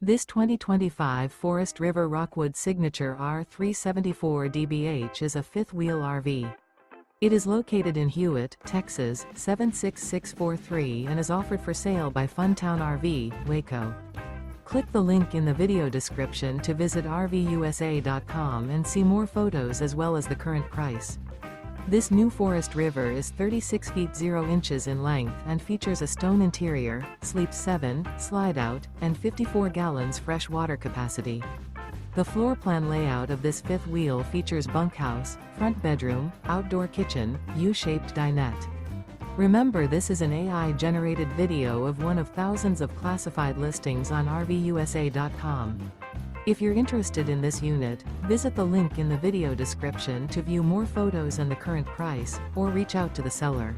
This 2025 Forest River Rockwood Signature R374 DBH is a fifth-wheel RV. It is located in Hewitt, Texas, 76643 and is offered for sale by Funtown RV, Waco. Click the link in the video description to visit RVUSA.com and see more photos as well as the current price. This new Forest River is 36 feet 0 inches in length and features a stone interior, sleeps 7, slide-out, and 54 gallons fresh water capacity. The floor plan layout of this fifth wheel features bunkhouse, front bedroom, outdoor kitchen, U-shaped dinette. Remember, this is an AI-generated video of one of thousands of classified listings on RVUSA.com. If you're interested in this unit, visit the link in the video description to view more photos and the current price, or reach out to the seller.